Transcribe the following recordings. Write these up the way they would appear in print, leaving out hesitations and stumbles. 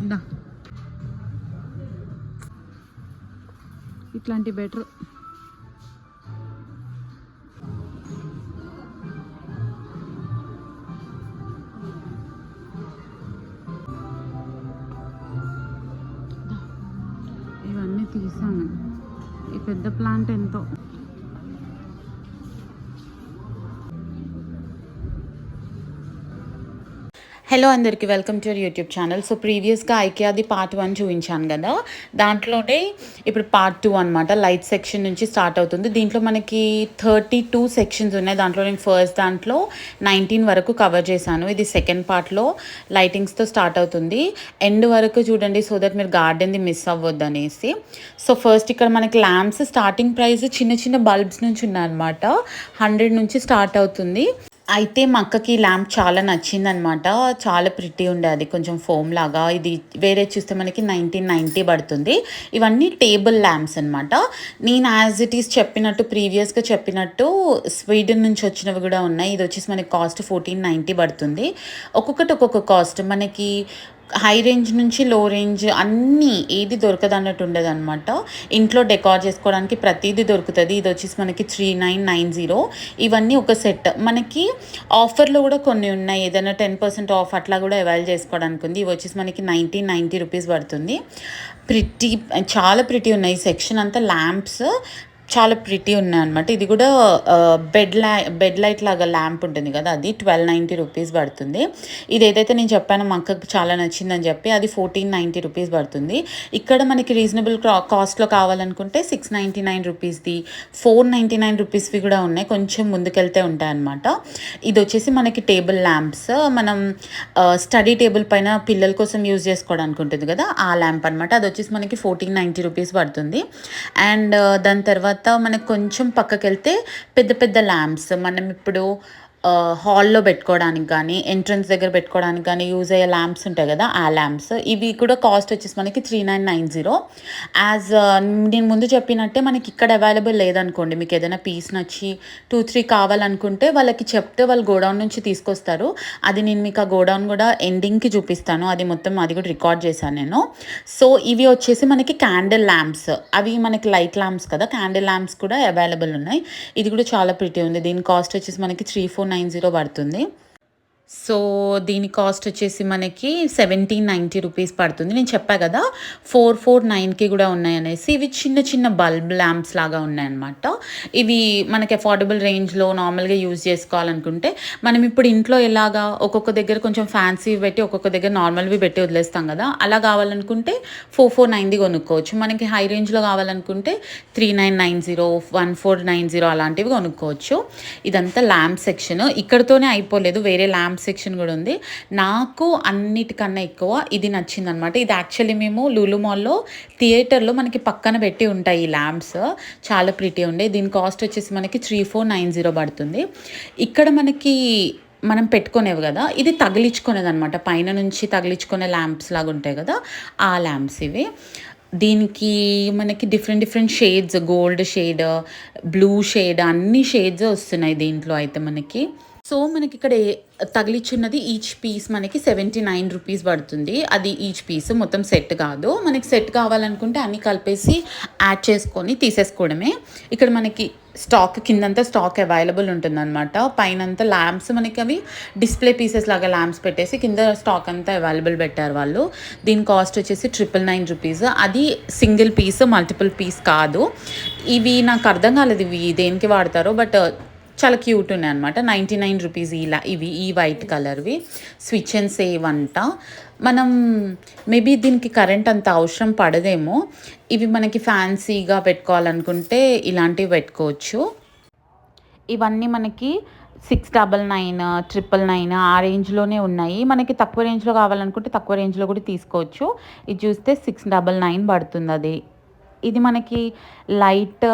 దా ఇట్లాంటి బెటర్. ఇవన్నీ తీసాను. ఈ పెద్ద ప్లాంట్ ఎంతో. హలో అందరికీ, welcome to your YouTube channel. So ప్రీవియస్గా ఐకియాది పార్ట్ 1 చూపించాను కదా, దాంట్లోనే ఇప్పుడు పార్ట్ 2 అనమాట. లైట్ సెక్షన్ నుంచి స్టార్ట్ అవుతుంది. దీంట్లో మనకి 32 సెక్షన్స్ ఉన్నాయి. దాంట్లో నేను ఫస్ట్ దాంట్లో 19 వరకు కవర్ చేశాను. ఇది సెకండ్ పార్ట్లో లైటింగ్స్తో స్టార్ట్ అవుతుంది. ఎండ్ వరకు చూడండి, సో దట్ మీరు గార్డెన్ది మిస్ అవ్వద్దు అనేసి. సో ఫస్ట్ ఇక్కడ మనకి ల్యాంప్స్ స్టార్టింగ్ ప్రైస్ చిన్న చిన్న బల్బ్స్ నుంచి ఉన్నాయన్నమాట. 100 నుంచి స్టార్ట్ అవుతుంది. అయితే మా అక్కకి ల్యాంప్ చాలా నచ్చిందనమాట. చాలా ప్రిటీ ఉండే, అది కొంచెం ఫోమ్ లాగా. ఇది వేరే చూస్తే మనకి 1990 పడుతుంది. ఇవన్నీ టేబుల్ ల్యాంప్స్ అనమాట. నేను యాజ్ ఇట్ ఈస్ చెప్పినట్టు, ప్రీవియస్గా చెప్పినట్టు స్వీడన్ నుంచి వచ్చినవి కూడా ఉన్నాయి. ఇది వచ్చేసి మనకి కాస్ట్ 1490 పడుతుంది. ఒక్కొక్కటి ఒక్కొక్క కాస్ట్. మనకి హై రేంజ్ నుంచి లో రేంజ్ అన్నీ ఏది దొరకదు అన్నట్టు ఉండదు అనమాట. ఇంట్లో డెకార్ చేసుకోవడానికి ప్రతిదీ దొరుకుతుంది. ఇది వచ్చేసి మనకి 3990. ఇవన్నీ ఒక సెట్. మనకి ఆఫర్లో కూడా కొన్ని ఉన్నాయి, ఏదైనా 10% ఆఫ్ అట్లా కూడా అవైల్ చేసుకోవడానికి ఉంది. ఇవి వచ్చేసి మనకి 1990 రూపీస్ పడుతుంది. ప్రిటీ, చాలా ప్రిటీ ఉన్నాయి. ఈ సెక్షన్ అంతా ల్యాంప్స్ చాలా ప్రిటీ ఉన్నాయి అనమాట. ఇది కూడా బెడ్ లైట్ లాగా ల్యాంప్ ఉంటుంది కదా, అది 1290 రూపీస్ పడుతుంది. ఇది ఏదైతే నేను చెప్పానో మా అక్కకు చాలా నచ్చిందని చెప్పి, అది 1490 రూపీస్ పడుతుంది. ఇక్కడ మనకి రీజనబుల్ కాస్ట్లో కావాలనుకుంటే 699 రూపీస్ది, 499 రూపీస్వి కూడా ఉన్నాయి. కొంచెం ముందుకెళ్తే ఉంటాయన్నమాట. ఇది వచ్చేసి మనకి టేబుల్ ల్యాంప్స్. మనం స్టడీ టేబుల్ పైన పిల్లల కోసం యూజ్ చేసుకోవడానికి ఉంటుంది కదా, ఆ ల్యాంప్ అనమాట. అది వచ్చేసి మనకి 1490 రూపీస్ పడుతుంది. అండ్ దాని తర్వాత మనకు కొంచెం పక్కకి వెళ్తే పెద్ద పెద్ద ల్యాంప్స్, మనం ఇప్పుడు హాల్లో పెట్టుకోవడానికి కానీ, ఎంట్రన్స్ దగ్గర పెట్టుకోవడానికి కానీ యూజ్ అయ్యే ల్యాంప్స్ ఉంటాయి కదా, ఆ ల్యాంప్స్. ఇవి కూడా కాస్ట్ వచ్చేసి మనకి 3990. యాజ్ నేను ముందు చెప్పినట్టే మనకి ఇక్కడ అవైలబుల్ లేదనుకోండి, మీకు ఏదైనా పీస్ నచ్చి 2-3 కావాలనుకుంటే వాళ్ళకి చెప్తే వాళ్ళు గోడౌన్ నుంచి తీసుకొస్తారు. అది నేను మీకు ఆ గోడౌన్ కూడా ఎండింగ్కి చూపిస్తాను. అది మొత్తం అది కూడా రికార్డ్ చేశాను నేను. సో ఇవి వచ్చేసి మనకి క్యాండిల్ ల్యాంప్స్. అవి మనకి లైట్ ల్యాంప్స్ కదా, క్యాండిల్ ల్యాంప్స్ కూడా అవైలబుల్ ఉన్నాయి. ఇది కూడా చాలా ప్రిటీ ఉంది. దీని కాస్ట్ వచ్చేసి మనకి 3490 పడుతుంది. సో దీని కాస్ట్ వచ్చేసి మనకి 1790 రూపీస్ పడుతుంది. నేను చెప్పా కదా 449కి కూడా ఉన్నాయనేసి. ఇవి చిన్న చిన్న బల్బ్ ల్యాంప్స్ లాగా ఉన్నాయన్నమాట. ఇవి మనకి అఫోర్డబుల్ రేంజ్లో నార్మల్గా యూజ్ చేసుకోవాలనుకుంటే, మనం ఇప్పుడు ఇంట్లో ఎలాగా ఒక్కొక్క దగ్గర కొంచెం ఫ్యాన్సీ పెట్టి ఒక్కొక్క దగ్గర నార్మల్వి పెట్టి వదిలేస్తాం కదా, అలా కావాలనుకుంటే 449 కొనుక్కోవచ్చు. మనకి హై రేంజ్లో కావాలనుకుంటే 3990, 1490 అలాంటివి కొనుక్కోవచ్చు. ఇదంతా ల్యాంప్ సెక్షన్. ఇక్కడతోనే అయిపోలేదు, వేరే ల్యాంప్ సెక్షన్ కూడా ఉంది. నాకు అన్నిటికన్నా ఎక్కువ ఇది నచ్చిందనమాట. ఇది యాక్చువల్లీ మేము లూలు మాల్లో థియేటర్లో మనకి పక్కన పెట్టి ఉంటాయి ఈ ల్యాంప్స్. చాలా ప్రిటీ ఉండే. దీని కాస్ట్ వచ్చేసి మనకి 3490 పడుతుంది. ఇక్కడ మనకి మనం పెట్టుకునేవి కదా, ఇది తగిలించుకునేది అనమాట. పైన నుంచి తగిలించుకునే ల్యాంప్స్ లాగా ఉంటాయి కదా, ఆ ల్యాంప్స్ ఇవి. దీనికి మనకి different shades, gold shade, blue shade, అన్ని షేడ్స్ వస్తున్నాయి దీంట్లో అయితే మనకి. సో మనకి ఇక్కడ తగిలిచ్చున్నది ఈచ్ పీస్ మనకి 79 రూపీస్ పడుతుంది. అది ఈచ్ పీస్, మొత్తం సెట్ కాదు. మనకి సెట్ కావాలనుకుంటే అన్నీ కలిపేసి యాడ్ చేసుకొని తీసేసుకోవడమే. ఇక్కడ మనకి స్టాక్ కిందంతా స్టాక్ అవైలబుల్ ఉంటుందన్నమాట. పైనంతా ల్యాంప్స్ మనకి అవి డిస్ప్లే పీసెస్ లాగా ల్యాంప్స్ పెట్టేసి కింద స్టాక్ అంతా అవైలబుల్ పెట్టారు వాళ్ళు. దీని కాస్ట్ వచ్చేసి 999 రూపీస్. అది సింగిల్ పీస్, మల్టిపుల్ పీస్ కాదు. ఇవి నాకు అర్థం కాలేదు ఇవి దేనికి వాడతారో, బట్ చాలా క్యూట్ ఉన్నాయి అనమాట. 99 రూపీస్ ఇవి ఈ వైట్ కలర్వి. స్విచ్ అండ్ సేవ్ అంట. మనం మేబీ దీనికి కరెంట్ అంత అవసరం పడదేమో. ఇవి మనకి ఫ్యాన్సీగా పెట్టుకోవాలనుకుంటే ఇలాంటివి పెట్టుకోవచ్చు. ఇవన్నీ మనకి 699, 999 ఆ రేంజ్లోనే ఉన్నాయి. మనకి తక్కువ రేంజ్లో కావాలనుకుంటే తక్కువ రేంజ్లో కూడా తీసుకోవచ్చు. ఇది చూస్తే 699 పడుతుంది. అది ఇది మనకి లైట్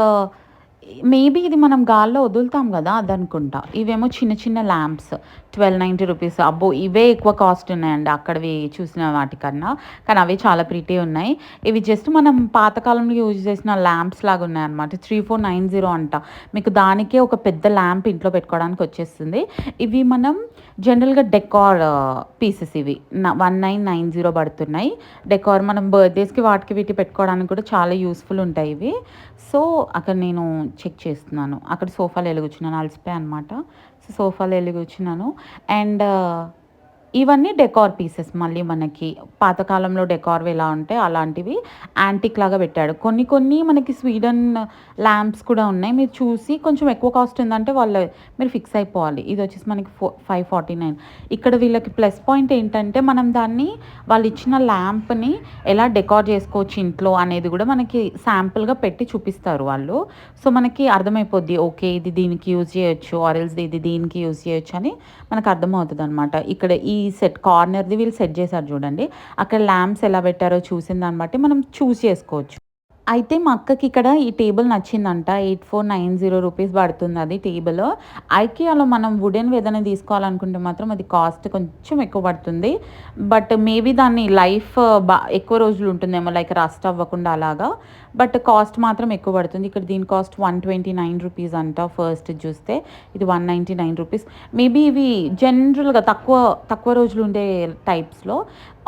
మేబీ ఇది మనం గాల్లో వదులుతాం కదా అదనుకుంటా. ఇవేమో చిన్న చిన్న ల్యాంప్స్ 1290 రూపీస్. అబ్బో! ఇవే ఎక్కువ కాస్ట్ ఉన్నాయండి అక్కడివి చూసిన వాటికన్నా. కానీ అవే చాలా ప్రిటీ ఉన్నాయి. ఇవి జస్ట్ మనం పాతకాలంలో యూజ్ చేసిన ల్యాంప్స్ లాగా ఉన్నాయన్నమాట. 3490 అంట. మీకు దానికే ఒక పెద్ద ల్యాంప్ ఇంట్లో పెట్టుకోవడానికి వచ్చేస్తుంది. ఇవి మనం జనరల్‌గా డెకార్ పీసెస్ ఇవి. 1990 పడుతున్నాయి. డెకార్ మనం బర్త్‌డేస్‌కి వాటికి వీటికి పెట్టుకోవడానికి కూడా చాలా యూజ్‌ఫుల్ ఉంటాయి ఇవి. సో, అక్కడ నేను చెక్ చేస్తున్నాను. అక్కడ సోఫాలో ఎళ్లి కూర్చున్నాను. అలసిపోయా అనమాట. సో, సోఫాలో ఎళ్లి కూర్చున్నాను. అండ్ ఇవన్నీ డెకార్ పీసెస్ మళ్ళీ మనకి పాతకాలంలో డెకార్‌వి ఎలా ఉంటాయో అలాంటివి యాంటిక్ లాగా పెట్టాడు. కొన్ని కొన్ని మనకి స్వీడన్ ల్యాంప్స్ కూడా ఉన్నాయి. మీరు చూసి కొంచెం ఎక్కువ కాస్ట్ ఉందంటే మీరు ఫిక్స్ అయిపోవాలి. ఇదొచ్చేసి మనకి 549. ఇక్కడ వీళ్ళకి ప్లస్ పాయింట్ ఏంటంటే మనం దాన్ని వాళ్ళిచ్చిన ల్యాంప్‌ని ఎలా డెకార్ చేసుకోవచ్చు ఇంట్లో అనేది కూడా మనకి శాంపుల్‌గా పెట్టి చూపిస్తారు వాళ్ళు. సో, మనకి అర్థమైపోద్ది. ఓకే. ఇది దీనికి యూజ్ చేయొచ్చు. ఆర్ ఎల్స్ ఇది దీనికి యూజ్ చేయొచ్చు అని మనకు అర్థమవుతదనమాట. ఇక్కడ ఈ సెట్ కార్నర్‌ది వీళ్ళు సెట్ చేశారు చూడండి. అక్కడ ల్యాంప్స్ ఎలా పెట్టారో చూసిన దాన్ని బట్టి మనం చూజ్ చేసుకోవచ్చు. అయితే మా అక్కకి ఇక్కడ ఈ టేబుల్ నచ్చిందంట. 8490 రూపీస్ పడుతుందది టేబుల్. ఐకియాలో మనం వుడెన్‌వి ఏదైనా తీసుకోవాలనుకుంటే మాత్రం అది కాస్ట్ కొంచెం ఎక్కువ పడుతుంది. బట్ మేబీ దాన్ని లైఫ్ ఎక్కువ రోజులు ఉంటుందేమో లైక్ రస్ట్ అవ్వకుండా అలాగా. బట్ కాస్ట్ మాత్రం ఎక్కువ పడుతుంది. ఇక్కడ దీని కాస్ట్ 129 రూపీస్ అంట ఫస్ట్ చూస్తే. ఇది 199 రూపీస్. మేబీ ఇవి జనరల్‌గా తక్కువ రోజులు ఉండే టైప్స్‌లో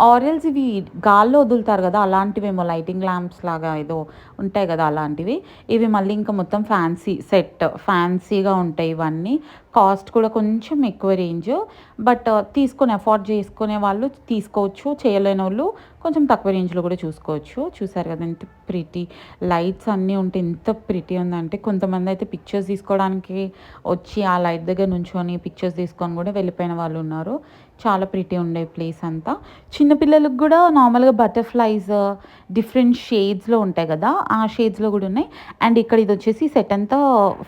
ఆరెల్స్ ఇవి గాల్లో వదులుతారు కదా అలాంటివేమో లైటింగ్ ల్యాంప్స్ లాగా ఏదో ఉంటాయి కదా అలాంటివి. ఇవి మళ్ళీ ఇంకా మొత్తం ఫ్యాన్సీ సెట్ ఫ్యాన్సీగా ఉంటాయి ఇవన్నీ. కాస్ట్ కూడా కొంచెం ఎక్కువ రేంజ్. బట్ అఫోర్డ్ చేసుకునే వాళ్ళు తీసుకోవచ్చు. చేయలేనోళ్ళు కొంచెం తక్కువ రేంజ్‌లో కూడా చూసుకోవచ్చు. చూసారు కదా ఎంత ప్రిటీ లైట్స్ అన్నీ ఉంటే ఎంత ప్రిటీ ఉందంటే కొంతమందయితే పిక్చర్స్ తీసుకోవడానికి వచ్చి ఆ లైట్ దగ్గర నుంచొని పిక్చర్స్ తీసుకొని కూడా వెళ్ళిపోయిన వాళ్ళు ఉన్నారు. చాలా ప్రిటీ ఉండే ప్లేస్ అంతా. చిన్న పిల్లలకి కూడా నార్మల్‌గా బటర్‌ఫ్లైస్ డిఫరెంట్ షేడ్స్‌లో ఉంటాయి కదా! ఆ షేడ్స్‌లో కూడా ఉన్నాయి. అండ్ ఇక్కడ ఇదొచ్చేసి సెట్ అంతా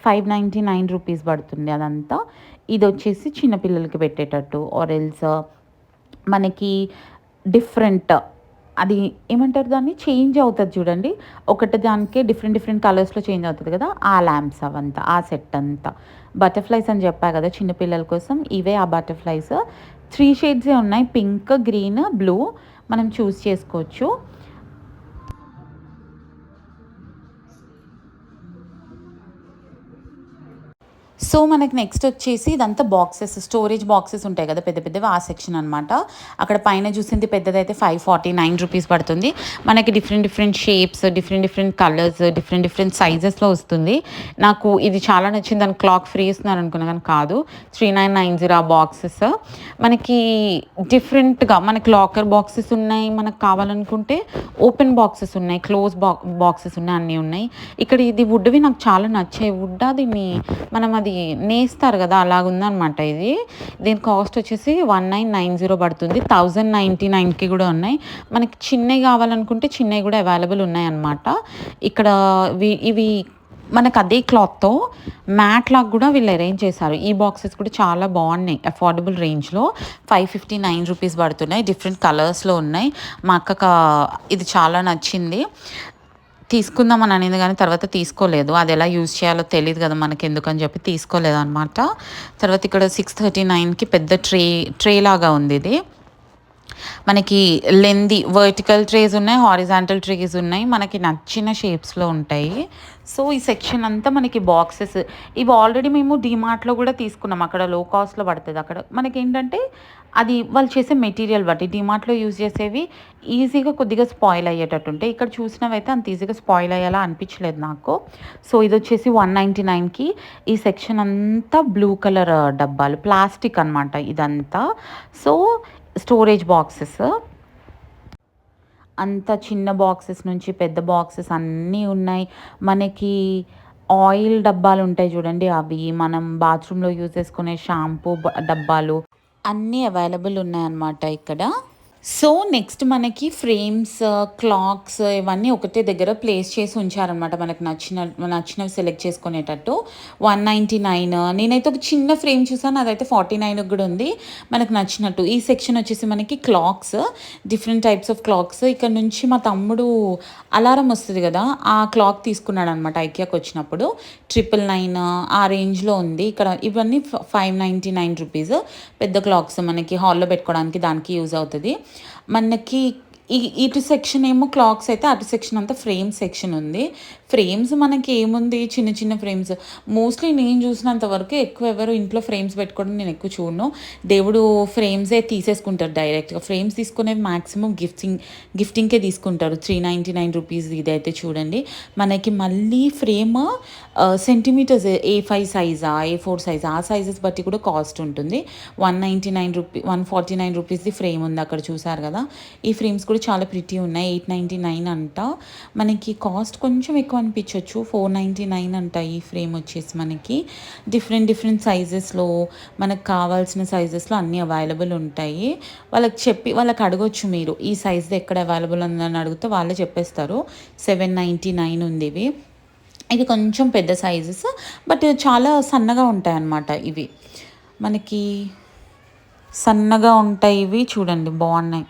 599 రూపీస్ పడుతుంది అదంతా. ఇదొచ్చేసి చిన్న పిల్లలకి పెట్టేటట్టు ఆర్ ఎల్స్ మనకి డిఫరెంట్ అది ఏమంటారు దాన్ని చేంజ్ అవుతది చూడండి. ఒకటి దానికే డిఫరెంట్ డిఫరెంట్ కలర్స్‌లో చేంజ్ అవుతది కదా! ఆ ల్యాంప్స్ అవంతా. ఆ సెట్ అంతా. బటర్‌ఫ్లైస్ అని చెప్పా కదా! చిన్న పిల్లల కోసం. ఇవే ఆ బటర్‌ఫ్లైస్. 3 షేడ్సే ఉన్నాయి. పింక్, గ్రీన్, బ్లూ మనం చూజ్ చేసుకోవచ్చు. సో, మనకి నెక్స్ట్ వచ్చేసి ఇదంతా బాక్సెస్, స్టోరేజ్ బాక్సెస్ ఉంటాయి కదా! పెద్ద పెద్దవి ఆ సెక్షన్ అనమాట. అక్కడ పైన చూసింది పెద్దదైతే 549 రూపీస్ పడుతుంది. మనకి different different shapes, different different colours, different different సైజెస్‌లో వస్తుంది. నాకు ఇది చాలా నచ్చింది. దానికి క్లాక్ ఫ్రీ ఇస్తున్నారు అనుకున్నా కానీ కాదు. 3990 ఆ బాక్సెస్. మనకి డిఫరెంట్‌గా మనకి లాకర్ బాక్సెస్ ఉన్నాయి. మనకు కావాలనుకుంటే ఓపెన్ బాక్సెస్ ఉన్నాయి. క్లోజ్ బాక్సెస్ ఉన్నాయి. అన్నీ ఉన్నాయి. ఇక్కడ ఇది వుడ్‌వి నాకు చాలా నచ్చాయి. దీన్ని మనం అది నేస్తారు కదా! అలాగుందనమాట ఇది. దీని కాస్ట్ వచ్చేసి 1990 పడుతుంది. 1099కి కూడా ఉన్నాయి. మనకి చిన్నయి కావాలనుకుంటే చిన్నయి కూడా అవైలబుల్ ఉన్నాయన్నమాట. ఇక్కడ ఇవి మనకు అదే క్లాత్‌తో మ్యాట్ లాగా కూడా వీళ్ళు అరేంజ్ చేశారు. ఈ బాక్సెస్ కూడా చాలా బాగున్నాయి. అఫోర్డబుల్ రేంజ్‌లో 559 రూపీస్ పడుతున్నాయి. డిఫరెంట్ కలర్స్‌లో ఉన్నాయి. మా అక్కకి ఇది చాలా నచ్చింది. తీసుకుందామని అనింది కానీ తర్వాత తీసుకోలేదు. అది ఎలా యూజ్ చేయాలో తెలీదు కదా మనకెందుకని చెప్పి తీసుకోలేదనమాట. తర్వాత ఇక్కడ 639కి పెద్ద ట్రే లాగా ఉంది ఇది. మనకి వర్టికల్ ట్రేస్ ఉన్నాయి. హారిజాంటల్ ట్రేస్ ఉన్నాయి. మనకి నచ్చిన షేప్స్‌లో ఉంటాయి. సో, ఈ సెక్షన్ అంతా మనకి బాక్సెస్. ఇవి ఆల్రెడీ మేము డీమార్ట్‌లో కూడా తీసుకున్నాం. అక్కడ లో కాస్ట్‌లో పడతది. అక్కడ మనకేంటంటే అది వాళ్ళు చేసే మెటీరియల్ బట్టి డీమార్ట్‌లో యూజ్ చేసేవి ఈజీగా కొద్దిగా స్పాయిల్ అయ్యేటట్టుంటాయి. ఇక్కడ చూసినవైతే అంత ఈజీగా స్పాయిల్ అయ్యేలా అనిపించలేదు నాకు. సో, ఇదొచ్చేసి 199కి ఈ సెక్షన్ అంతా బ్లూ కలర్ డబ్బాలు. ప్లాస్టిక్ అనమాట ఇదంతా. So, storage boxes. అంత చిన్న బాక్సెస్ నుంచి పెద్ద బాక్సెస్ అన్నీ ఉన్నాయి. మనకి ఆయిల్ డబ్బాలుంటాయి చూడండి అవి, మనం బాత్రూమ్‌లో యూజ్ చేసుకునే షాంపూ డబ్బాలు అన్నీ అవైలబుల్ ఉన్నాయన్నమాట ఇక్కడ. సో, నెక్స్ట్ మనకి ఫ్రేమ్స్, క్లాక్స్ ఇవన్నీ ఒకటే దగ్గర ప్లేస్ చేసి ఉంచారనమాట. మనకు నచ్చినవి సెలెక్ట్ చేసుకునేటట్టు. 199 నేనైతే ఒక చిన్న ఫ్రేమ్ చూసాను. అదైతే 49కి గూడా ఉంది. మనకు నచ్చినట్టు. ఈ సెక్షన్ వచ్చేసి మనకి clocks, different types of clocks. ఇక్కడ నుంచి మా తమ్ముడు అలారం వస్తది గదా! ఆ క్లాక్ తీసుకున్నాడనమాట ఐకియాకి వచ్చినప్పుడు. 999 ఆ రేంజ్‌లో ఉంది. ఇక్కడ ఇవన్నీ 599 రూపీస్. పెద్ద క్లాక్స్ మనకి హాల్‌లో పెట్టుకోవడానికి దానికి యూజ్ అవుతది. మనకి ఇటు సెక్షన్ ఏమో క్లాక్స్ అయితే, అటు సెక్షన్ అంతా ఫ్రేమ్ సెక్షన్ ఉంది. ఫ్రేమ్స్ మనకి ఏముంది, చిన్న చిన్న ఫ్రేమ్స్. మోస్ట్లీ నేను చూసినంత వరకు ఎక్కువ ఎవరు ఇంట్లో ఫ్రేమ్స్ పెట్టుకోవడం నేను ఎక్కువ చూడను. దేవుడు ఫ్రేమ్సే తీసేసుకుంటారు డైరెక్ట్‌గా. ఫ్రేమ్స్ తీసుకునేవి మాక్సిమం గిఫ్టింగ్‌కే తీసుకుంటారు. 399 రూపీస్ ఇదైతే చూడండి. మనకి మళ్ళీ ఫ్రేమ్ సెంటీమీటర్స్ A5 సైజా, A4 సైజా ఆ సైజెస్ బట్టి కూడా కాస్ట్ ఉంటుంది. 149 రూపీస్‌ది ఫ్రేమ్ ఉంది అక్కడ చూసారు కదా! ఈ ఫ్రేమ్స్ కూడా చాలా ప్రిటీ ఉన్నాయి. 899 అంట. మనకి కాస్ట్ కొంచెం ఎక్కువ అనిపించొచ్చు. 499 అంట ఈ ఫ్రేమ్ వచ్చేసి మనకి. డిఫరెంట్ సైజెస్‌లో మనకు కావాల్సిన సైజెస్‌లో అన్నీ అవైలబుల్ ఉంటాయి. వాళ్ళకి అడగొచ్చు మీరు. ఈ సైజ్‌ది ఎక్కడ అవైలబుల్ ఉందని అడిగితే వాళ్ళే చెప్పేస్తారు. 799 ఉంది ఇవి. ఇది కొంచెం పెద్ద సైజెస్. బట్ చాలా సన్నగా ఉంటాయన్నమాట ఇవి. మనకి సన్నగా ఉంటాయి ఇవి. చూడండి బాగున్నాయి.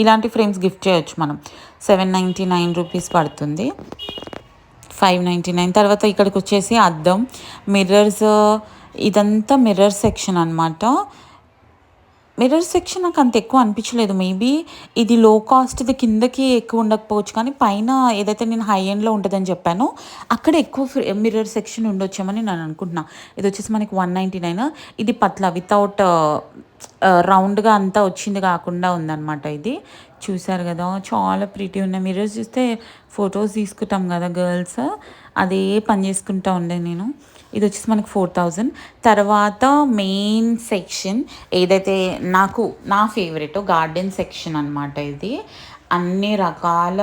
ఇలాంటి ఫ్రేమ్స్ గిఫ్ట్ చేయొచ్చు మనం. 799 రూపీస్ పడుతుంది. 599 తర్వాత ఇక్కడికి వచ్చేసి అద్దం, మిర్రర్స్. ఇదంతా మిర్రర్ సెక్షన్ అనమాట. మిర్రర్ సెక్షన్ నాకు అంత ఎక్కువ అనిపించలేదు. మేబీ ఇది లో కాస్ట్‌ది కిందకి ఎక్కువ ఉండకపోవచ్చు, కానీ పైన ఏదైతే నేను హై ఎండ్‌లో ఉంటదని చెప్పానో అక్కడ ఎక్కువ మిర్రర్ సెక్షన్ ఉండొచ్చేమని నేను అనుకుంటున్నా. ఇది వచ్చేసి మనకి 199. ఇది పట్ల వితౌట్ రౌండ్‌గా అంతా వచ్చింది కాకుండా ఉందనమాట ఇది. చూసారు కదా! చాలా ప్రిటీ ఉన్నాయి. మిర్రర్స్ చూస్తే ఫోటోస్ తీసుకుంటాం కదా గర్ల్స్, అదే పని చేసుకుంటా ఉండే నేను. ఇది వచ్చేసి మనకి 4000. తర్వాత మెయిన్ సెక్షన్ ఏదైతే నా ఫేవరెట్ గార్డెన్ సెక్షన్ అనమాట ఇది. అన్ని రకాల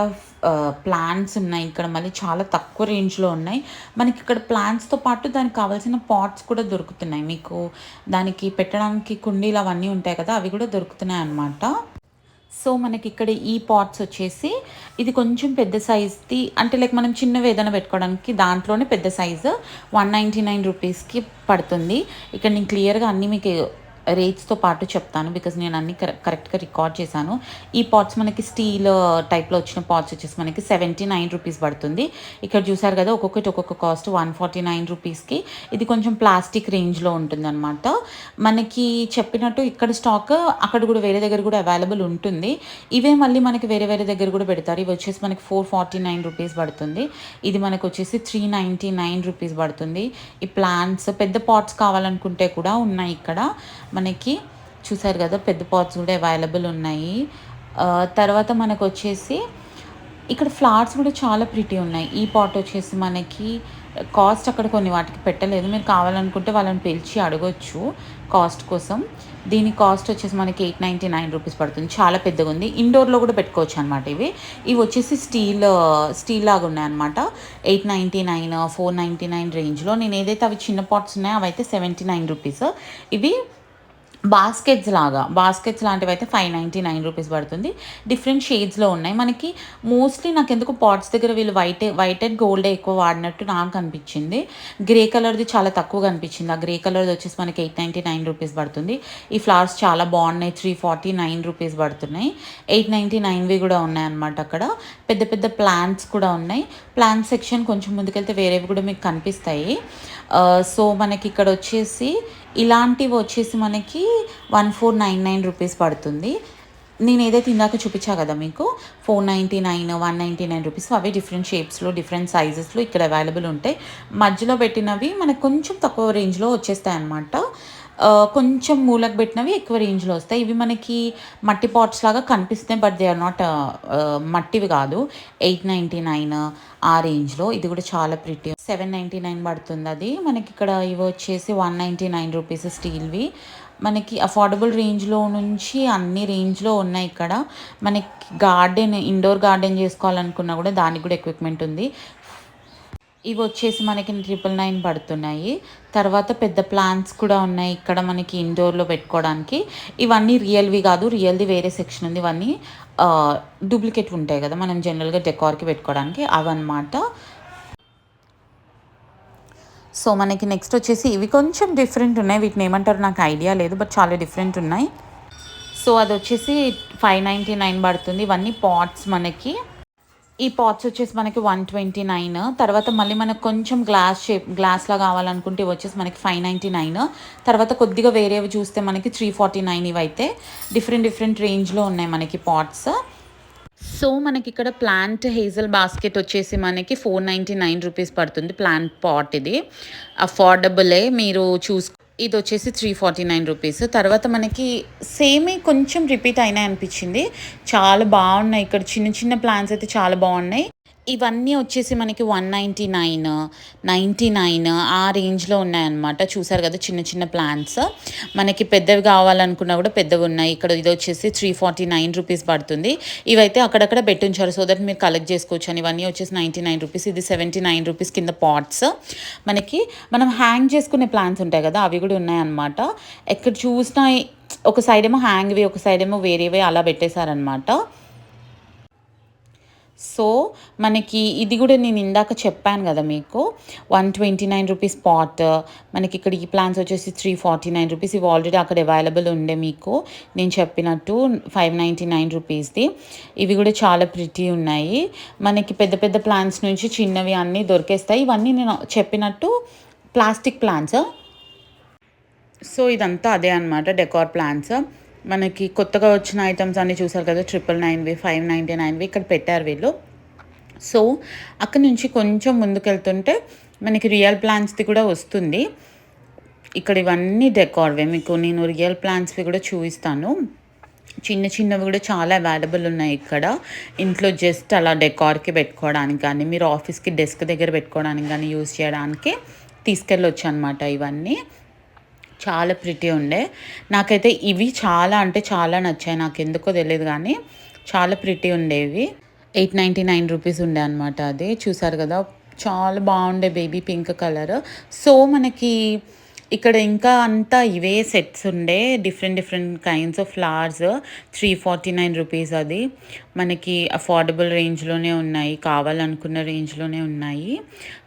ప్లాంట్స్ ఉన్నాయి ఇక్కడ. మళ్ళీ చాలా తక్కువ రేంజ్‌లో ఉన్నాయి. మనకి ఇక్కడ ప్లాంట్స్‌తో పాటు దానికి కావాల్సిన పాట్స్ కూడా దొరుకుతున్నాయి. మీకు దానికి పెట్టడానికి కుండీలు అవన్నీ ఉంటాయి కదా! అవి కూడా దొరుకుతున్నాయి అన్నమాట. సో, మనకిక్కడ ఈ పాట్స్ వచ్చేసి ఇది కొంచెం పెద్ద సైజ్‌ది, అంటే లైక్ మనం చిన్నవి ఏదైనా పెట్టుకోవడానికి దాంట్లోనే పెద్ద సైజు 199 రూపీస్‌కి పడుతుంది. ఇక్కడ నేను క్లియర్‌గా అన్నీ మీకు రేట్స్‌తో పాటు చెప్తాను. బికాజ్ నేను అన్నీ కరెక్ట్‌గా రికార్డ్ చేశాను. ఈ పాట్స్ మనకి స్టీల్ టైప్‌లో వచ్చిన పాట్స్ వచ్చేసి మనకి 79 రూపీస్ పడుతుంది. ఇక్కడ చూసారు కదా! ఒక్కొక్కటి ఒక్కొక్క కాస్ట్ 149 రూపీస్‌కి. ఇది కొంచెం ప్లాస్టిక్ రేంజ్‌లో ఉంటుందన్నమాట. మనకి చెప్పినట్టు ఇక్కడ స్టాక్ అక్కడ కూడా వేరే దగ్గర కూడా అవైలబుల్ ఉంటుంది. ఇవే మళ్ళీ మనకి వేరే వేరే దగ్గర కూడా పెడతారు. ఇవి వచ్చేసి మనకి 449 రూపీస్ పడుతుంది. ఇది మనకు వచ్చేసి 399 రూపీస్ పడుతుంది. ఈ ప్లాంట్స్ పెద్ద పాట్స్ కావాలనుకుంటే కూడా ఉన్నాయి ఇక్కడ. మనకి చూసారు కదా! పెద్ద పాట్స్ కూడా అవైలబుల్ ఉన్నాయి. తర్వాత మనకొచ్చేసి ఇక్కడ ఫ్లవర్స్ కూడా చాలా ప్రిటీ ఉన్నాయి. ఈ పాట్ వచ్చేసి మనకి కాస్ట్ అక్కడ కొన్ని వాటికి పెట్టలేదు. మీరు కావాలనుకుంటే వాళ్ళని పిలిచి అడగొచ్చు కాస్ట్ కోసం. దీని కాస్ట్ వచ్చేసి మనకి 899 రూపీస్ పడుతుంది. చాలా పెద్దగా ఉంది. ఇండోర్‌లో కూడా పెట్టుకోవచ్చు అనమాట ఇవి. ఇవి వచ్చేసి స్టీల్ లాగా ఉన్నాయన్నమాట. 899, 499 రేంజ్‌లో. నేను ఏదైతే అవి చిన్న పాట్స్ ఉన్నాయో అవైతే 79 రూపీస్. ఇవి బాస్కెట్స్ లాంటివి అయితే 599 రూపీస్ పడుతుంది. డిఫరెంట్ షేడ్స్‌లో ఉన్నాయి. మనకి మోస్ట్లీ నాకెందుకు పాట్స్ దగ్గర వీళ్ళు వైట్ అండ్ గోల్డే ఎక్కువ వాడినట్టు నాకు అనిపించింది. గ్రే కలర్‌ది చాలా తక్కువగా అనిపించింది. ఆ గ్రే కలర్‌ది వచ్చేసి మనకి 899 రూపీస్ పడుతుంది. ఈ ఫ్లవర్స్ చాలా బాగున్నాయి. 349 రూపీస్ పడుతున్నాయి. 899వి కూడా ఉన్నాయన్నమాట అక్కడ. పెద్ద పెద్ద ప్లాంట్స్ కూడా ఉన్నాయి. ప్లాంట్ సెక్షన్ కొంచెం ముందుకెళ్తే వేరేవి కూడా మీకు కనిపిస్తాయి. సో, మనకి ఇక్కడ వచ్చేసి ఇలాంటివి వచ్చేసి మనకి 1499 రూపీస్ పడుతుంది. నేను ఏదైతే ఇందాక చూపించా కదా మీకు 499, 199 రూపీస్, అవి డిఫరెంట్ షేప్స్‌లో, డిఫరెంట్ సైజెస్‌లో ఇక్కడ అవైలబుల్ ఉంటాయి. మధ్యలో పెట్టినవి మనకు కొంచెం తక్కువ రేంజ్‌లో వచ్చేస్తాయన్నమాట. కొంచెం మూలకు పెట్టినవి ఎక్కువ రేంజ్‌లో వస్తాయి. ఇవి మనకి మట్టి పాట్స్ లాగా కనిపిస్తాయి. బట్ దే ఆర్ నాట్ మట్టివి కాదు. 899 ఆ రేంజ్‌లో. ఇది కూడా చాలా ప్రిటీ. 799 పడుతుంది అది. మనకి ఇక్కడ ఇవి వచ్చేసి 199 రూపీస్ స్టీల్‌వి. మనకి అఫోర్డబుల్ రేంజ్‌లో నుంచి అన్ని రేంజ్‌లో ఉన్నాయి ఇక్కడ. మనకి ఇండోర్ గార్డెన్ చేసుకోవాలనుకున్నా కూడా దానికి కూడా ఎక్విప్‌మెంట్ ఉంది. ఇవి వచ్చేసి మనకి 999 పడుతున్నాయి. తర్వాత పెద్ద ప్లాంట్స్ కూడా ఉన్నాయి ఇక్కడ మనకి ఇండోర్‌లో పెట్టుకోవడానికి. ఇవన్నీ రియల్‌వి కాదు. రియల్‌ది వేరే సెక్షన్ ఉంది. ఇవన్నీ డూప్లికేట్ ఉంటాయి కదా! మనం జనరల్‌గా డెకార్‌కి పెట్టుకోవడానికి అవన్నమాట. సో, మనకి నెక్స్ట్ వచ్చేసి ఇవి కొంచెం డిఫరెంట్ ఉన్నాయి. వీటిని ఏమంటారో నాకు ఐడియా లేదు. బట్ చాలా డిఫరెంట్ ఉన్నాయి. సో, అదొచ్చేసి 599 పడుతుంది. ఇవన్నీ పాట్స్ మనకి. ఈ పాట్స్ వచ్చేసి మనకి 129. తర్వాత మళ్ళీ మనకు కొంచెం గ్లాస్‌లా కావాలనుకుంటే ఇవొచ్చేసి మనకి 599. తర్వాత కొద్దిగా వేరేవి చూస్తే మనకి 349 ఇవైతే. డిఫరెంట్ రేంజ్‌లో ఉన్నాయి మనకి పాట్స్. సో, మనకిక్కడ ప్లాంట్ హేజల్ బాస్కెట్ వచ్చేసి మనకి 499 రూపీస్ పడుతుంది. ప్లాంట్ పాట్ ఇది. అఫోర్డబులే మీరు ఇదొచ్చేసి 349 రూపీస్. తర్వాత మనకి సేమే కొంచెం రిపీట్ అయినాయి అనిపించింది. చాలా బాగున్నాయి. ఇక్కడ చిన్న చిన్న ప్లాంట్స్ అయితే చాలా బాగున్నాయి. ఇవన్నీ వచ్చేసి మనకి 199, 99 ఆ రేంజ్‌లో ఉన్నాయన్నమాట. చూసారు కదా చిన్న చిన్న ప్లాంట్స్. మనకి పెద్దవి కావాలనుకున్నా కూడా పెద్దవి ఉన్నాయి. ఇక్కడ ఇదొచ్చేసి 349 రూపీస్ పడుతుంది. ఇవైతే అక్కడక్కడ పెట్టుంచారు. సో దట్ మీరు కలెక్ట్ చేసుకోవచ్చు అని. ఇవన్నీ వచ్చేసి 99 రూపీస్. ఇది 79 రూపీస్ కింద పాట్స్. మనకి మనం హ్యాంగ్ చేసుకునే ప్లాంట్స్ ఉంటాయి కదా! అవి కూడా ఉన్నాయన్నమాట. ఎక్కడ చూసినా ఒక సైడ్ ఏమో హ్యాంగ్‌వి, ఒక సైడ్ ఏమో వేరేవి అలా పెట్టేశారనమాట. సో, మనకి ఇది కూడా నేను ఇందాక చెప్పాను కదా మీకు 129 రూపీస్ పాట్. మనకి ఇక్కడ ఈ ప్లాన్స్ వచ్చేసి 349 రూపీస్. ఇవి ఆల్రెడీ అక్కడ అవైలబుల్ ఉండే మీకు నేను చెప్పినట్టు 599 రూపీస్ది. ఇవి కూడా చాలా ప్రిటీ ఉన్నాయి. మనకి పెద్ద పెద్ద ప్లాంట్స్ నుంచి చిన్నవి అన్నీ దొరికేస్తాయి. ఇవన్నీ నేను చెప్పినట్టు ప్లాస్టిక్ ప్లాంట్స్. సో, ఇదంతా అదే అనమాట డెకార్ ప్లాంట్స్. మనకి కొత్తగా వచ్చిన ఐటమ్స్ అన్నీ చూసారు కదా! 999వి, 599వి ఇక్కడ పెట్టారు వీళ్ళు. సో, అక్కడి నుంచి కొంచెం ముందుకెళ్తుంటే మనకి రియల్ ప్లాంట్స్‌ది కూడా వస్తుంది. ఇక్కడ ఇవన్నీ డెకార్‌వే. మీకు నేను రియల్ ప్లాంట్స్‌వి కూడా చూపిస్తాను. చిన్న చిన్నవి కూడా చాలా అవైలబుల్ ఉన్నాయి ఇక్కడ. ఇంట్లో జస్ట్ అలా డెకార్‌కి పెట్టుకోవడానికి కానీ, మీరు ఆఫీస్‌కి డెస్క్ దగ్గర పెట్టుకోవడానికి కానీ యూజ్ చేయడానికి తీసుకెళ్ళొచ్చు అనమాట ఇవన్నీ. చాలా ప్రిటీ ఉండే. నాకైతే ఇవి చాలా అంటే చాలా నచ్చాయి. నాకెందుకో తెలీదు కానీ చాలా ప్రిటీ ఉండేవి. 899 రూపీస్ ఉండే అనమాట అది. చూసారు కదా! చాలా బాగుండే బేబీ పింక్ కలర్. సో, మనకి ఇక్కడ ఇంకా అంతా ఇవే సెట్స్ ఉండే. Different kinds of flowers. 349 rupees అది. మనకి అఫోర్డబుల్ రేంజ్‌లోనే ఉన్నాయి. కావాలనుకున్న రేంజ్‌లోనే ఉన్నాయి.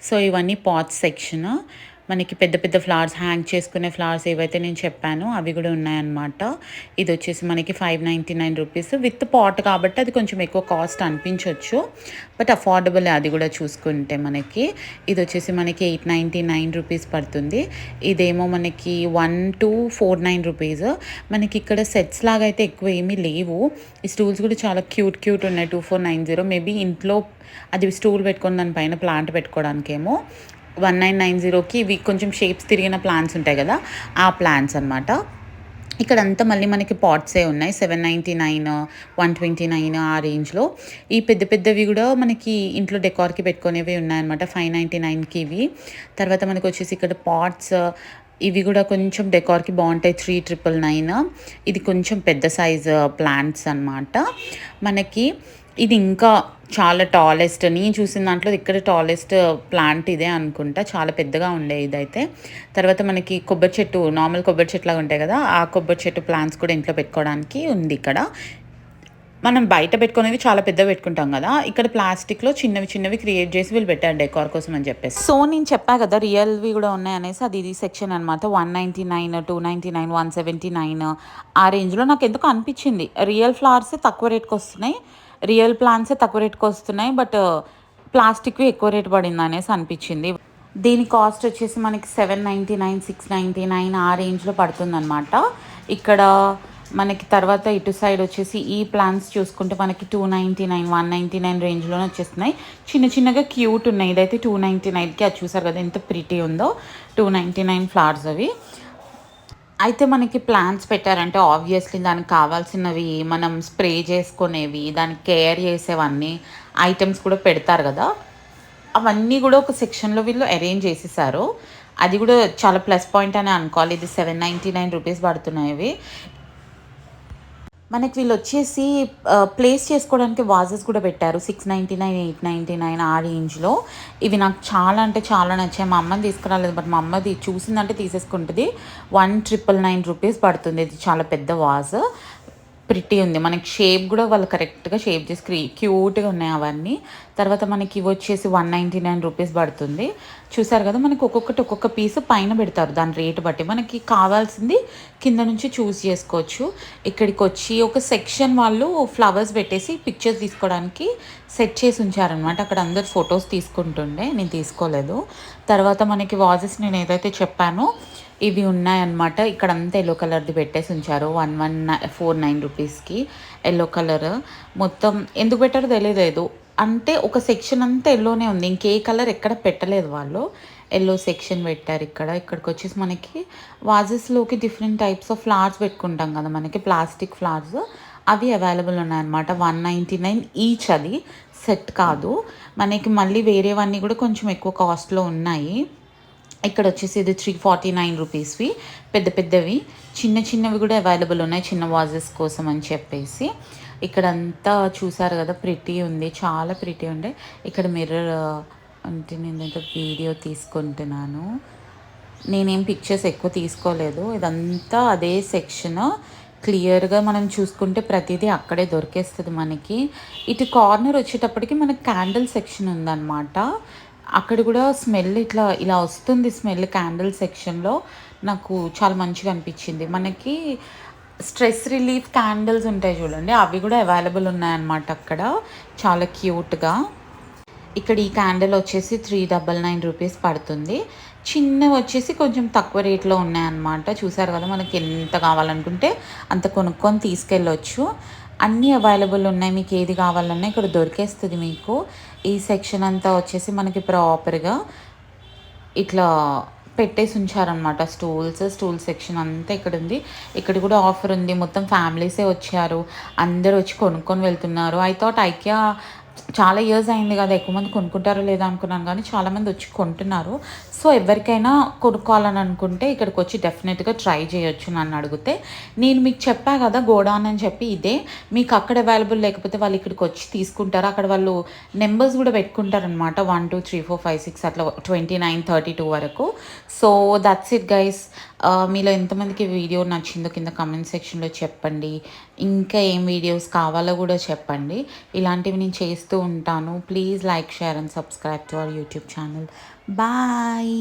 సో, ఇవన్నీ పాట్స్ సెక్షన్. మనకి పెద్ద పెద్ద ఫ్లవర్స్ హ్యాంగ్ చేసుకునే ఫ్లవర్స్ ఏవైతే నేను చెప్పానో అవి కూడా ఉన్నాయన్నమాట. ఇది వచ్చేసి మనకి 599 రూపీస్ విత్ పాట్ కాబట్టి అది కొంచెం ఎక్కువ కాస్ట్ అనిపించవచ్చు. బట్ అఫోర్డబుల్ అది కూడా చూసుకుంటే మనకి. ఇది వచ్చేసి మనకి 899 రూపీస్ పడుతుంది. ఇదేమో మనకి 1249 రూపీస్. మనకి ఇక్కడ సెట్స్ లాగా అయితే ఎక్కువ ఏమీ లేవు. ఈ స్టూల్స్ కూడా చాలా క్యూట్ ఉన్నాయి. 2490 మేబీ ఇంట్లో అది స్టూల్ పెట్టుకొని దానిపైన ప్లాంట్ పెట్టుకోవడానికేమో. 1990కి ఇవి కొంచెం షేప్స్ తిరిగిన ప్లాంట్స్ ఉంటాయి కదా! ఆ ప్లాంట్స్ అనమాట. ఇక్కడంతా మళ్ళీ మనకి పాట్సే ఉన్నాయి. 799, 129 ఆ రేంజ్‌లో. ఈ పెద్ద పెద్దవి కూడా మనకి ఇంట్లో డెకార్‌కి పెట్టుకునేవి ఉన్నాయన్నమాట. 599కి ఇవి. తర్వాత మనకొచ్చేసి ఇక్కడ పాట్స్ ఇవి కూడా కొంచెం డెకార్‌కి బాగుంటాయి. 3999. ఇది కొంచెం పెద్ద సైజు ప్లాంట్స్ అనమాట. మనకి ఇది ఇంకా చాలా టాలెస్ట్ నేను చూసిన దాంట్లో ఇక్కడ టాలెస్ట్ ప్లాంట్ ఇదే అనుకుంటా. చాలా పెద్దగా ఉండే ఇదైతే. తర్వాత మనకి కొబ్బరి చెట్టు నార్మల్ కొబ్బరి చెట్టులాగా ఉంటాయి కదా! ఆ కొబ్బరి చెట్టు ప్లాంట్స్ కూడా ఇంట్లో పెట్టుకోవడానికి ఉంది ఇక్కడ. మనం బయట పెట్టుకునేవి చాలా పెద్దవి పెట్టుకుంటాం కదా! ఇక్కడ ప్లాస్టిక్‌లో చిన్నవి క్రియేట్ చేసి వీళ్ళు పెట్టారు డెకార్ కోసం అని చెప్పేసి. సో, నేను చెప్పా కదా! రియల్‌వి కూడా ఉన్నాయనేసి అది ఇది సెక్షన్ అనమాట. 199, 299, 179 ఆ రేంజ్‌లో నాకెందుకో అనిపించింది. రియల్ ఫ్లవర్సే తక్కువ రేట్‌కి వస్తున్నాయి. రియల్ ప్లాంట్సే తక్కువ రేట్‌కి వస్తున్నాయి. బట్ ప్లాస్టిక్‌వి ఎక్కువ రేట్ పడిందనేసి అనిపించింది. దీని కాస్ట్ వచ్చేసి మనకి 799, 699 ఆ రేంజ్‌లో పడుతుందనమాట. ఇక్కడ మనకి తర్వాత ఇటు సైడ్ వచ్చేసి ఈ ప్లాంట్స్ చూసుకుంటే మనకి 299, 199 రేంజ్‌లోనే వచ్చేస్తున్నాయి. చిన్నగా క్యూట్ ఉన్నాయి. ఇదైతే 299కి అది చూసారు కదా ఎంత ప్రిటీ ఉందో. 299 ఫ్లవర్స్ అవి. అయితే మనకి ప్లాంట్స్ పెట్టారంటే ఆబ్వియస్లీ దానికి కావాల్సినవి మనం స్ప్రే చేసుకునేవి, దానికి కేర్ చేసేవన్నీ ఐటమ్స్ కూడా పెడతారు కదా! అవన్నీ కూడా ఒక సెక్షన్‌లో వీళ్ళు అరేంజ్ చేసేసారు. అది కూడా చాలా ప్లస్ పాయింట్ అనే అనుకోవాలి. ఇది 799 రూపీస్ పడుతున్నాయి ఇవి. మనకి వీళ్ళొచ్చేసి ప్లేస్ చేసుకోవడానికి వాజెస్ కూడా పెట్టారు. 699, 899 ఆ రేంజ్‌లో. ఇవి నాకు చాలా అంటే చాలా నచ్చాయి. మా అమ్మని తీసుకురాలేదు. బట్ మా అమ్మది చూసిందంటే తీసేసుకుంటది. 1999 రూపీస్ పడుతుంది. ఇది చాలా పెద్ద వాజ్. ప్రిటీ ఉంది. మనకి షేప్ గూడా వాళ్ళు కరెక్ట్‌గా షేప్ చేసి క్యూట్‌గా ఉన్నాయి అవన్నీ. తర్వాత మనకి ఇవొచ్చేసి 199 రూపీస్ పడుతుంది. చూసారు గదా! మనకి ఒక్కొక్కటి ఒక్కొక్క పీస్ పైన పెడతారు దాని రేట్ బట్టి. మనకి కావాల్సింది కింద నుంచి చూజ్ చేసుకోవచ్చు. ఇక్కడికొచ్చి ఒక సెక్షన్ వాళ్ళు ఫ్లవర్స్ పెట్టేసి పిక్చర్స్ తీసుకోవడానికి సెట్ చేసి ఉంచారనమాట. అక్కడ అందరూ ఫోటోస్ తీసుకుంటుండే. నేను తీసుకోలేదు. తర్వాత మనకి వాజెస్ నేను ఏదైతే చెప్పానో ఇవి ఉన్నాయన్నమాట. ఇక్కడంతా యెల్లో కలర్‌ది పెట్టేసి ఉంచారు. 1149 రూపీస్‌కి యెల్లో కలర్. మొత్తం ఎందుకు పెట్టారో తెలియలేదు. అంటే ఒక సెక్షన్ అంతా యెల్లోనే ఉంది. ఇంకే కలర్ ఎక్కడ పెట్టలేదు వాళ్ళు. యెల్లో సెక్షన్ పెట్టారు ఇక్కడ. ఇక్కడికొచ్చేసి మనకి వాజెస్‌లోకి డిఫరెంట్ టైప్స్ ఆఫ్ ఫ్లవర్స్ పెట్టుకుంటాం కదా! మనకి ప్లాస్టిక్ ఫ్లవర్స్ అవి అవైలబుల్ ఉన్నాయన్నమాట. 199 ఈచ్ అది. సెట్ కాదు. మనకి మళ్ళీ వేరేవన్నీ కూడా కొంచెం ఎక్కువ కాస్ట్‌లో ఉన్నాయి. ఇక్కడొచ్చేసి ఇది 349 రూపీస్‌వి పెద్ద పెద్దవి. చిన్న చిన్నవి కూడా అవైలబుల్ ఉన్నాయి. చిన్న వాజెస్ కోసం అని చెప్పేసి. ఇక్కడంతా చూసారు కదా! ప్రిటీ ఉంది. చాలా ప్రిటీ ఉండే. ఇక్కడ మిర్రర్ అంటే నేనేదో వీడియో తీసుకుంటున్నాను. నేనేం పిక్చర్స్ ఎక్కువ తీసుకోలేదు. ఇదంతా అదే సెక్షన్. క్లియర్‌గా మనం చూసుకుంటే ప్రతీదీ అక్కడే దొరికేస్తది మనకి. ఇటు కార్నర్ వచ్చేటప్పటికి మనకి క్యాండిల్ సెక్షన్ ఉందన్నమాట. అక్కడ కూడా స్మెల్ ఇలా వస్తుంది స్మెల్ క్యాండిల్ సెక్షన్‌లో. నాకు చాలా మంచిగా అనిపించింది. మనకి స్ట్రెస్ రిలీఫ్ క్యాండిల్స్ ఉంటాయి చూడండి. అవి కూడా అవైలబుల్ ఉన్నాయన్నమాట అక్కడ. చాలా క్యూట్‌గా. ఇక్కడ ఈ క్యాండిల్ వచ్చేసి 399 రూపీస్ పడుతుంది. చిన్నవి వచ్చేసి కొంచెం తక్కువ రేట్‌లో ఉన్నాయన్నమాట. చూసారు కదా! మనకి ఎంత కావాలనుకుంటే అంత కొనుక్కొని తీసుకెళ్ళొచ్చు. అన్నీ అవైలబుల్ ఉన్నాయి. మీకు ఏది కావాలన్నా ఇక్కడ దొరికేస్తది మీకు. ఈ సెక్షన్ అంతా వచ్చేసి మనకి ప్రాపర్‌గా ఇట్లా పెట్టేసి ఉంచారనమాట. స్టూల్ సెక్షన్ అంతా ఇక్కడుంది. ఇక్కడ కూడా ఆఫర్ ఉంది. మొత్తం ఫ్యామిలీసే వచ్చారు. అందరూ వచ్చి కొనుక్కొని వెళ్తున్నారు. ఐ థాట్ ఐకియా చాలా ఇయర్స్ అయింది కదా! ఎక్కువ మంది కొనుక్కుంటారో లేదో అనుకున్నాను కానీ చాలామంది వచ్చి కొంటున్నారు. సో, ఎవరికైనా కొనుక్కోవాలని అనుకుంటే ఇక్కడికొచ్చి డెఫినెట్‌గా ట్రై చేయొచ్చు నన్నడిగితే. నేను మీకు చెప్పా కదా! గోడౌన్ అని చెప్పి ఇదే. మీకు అక్కడ అవైలబుల్ లేకపోతే వాళ్ళు ఇక్కడికొచ్చి తీసుకుంటారు. అక్కడ వాళ్ళు నంబర్స్ కూడా పెట్టుకుంటారనమాట. 1, 2, 3, 4, 5, 6 అట్లా 29, 32 వరకు. So, that's it guys. మీలో ఎంతమందికి వీడియో నచ్చిందో కింద కామెంట్ సెక్షన్‌లో చెప్పండి. ఇంకా ఏం వీడియోస్ కావాలో కూడా చెప్పండి. ఇలాంటివి నేను చేస్తూ ఉంటాను. Please like, share and subscribe to our YouTube channel. Bye.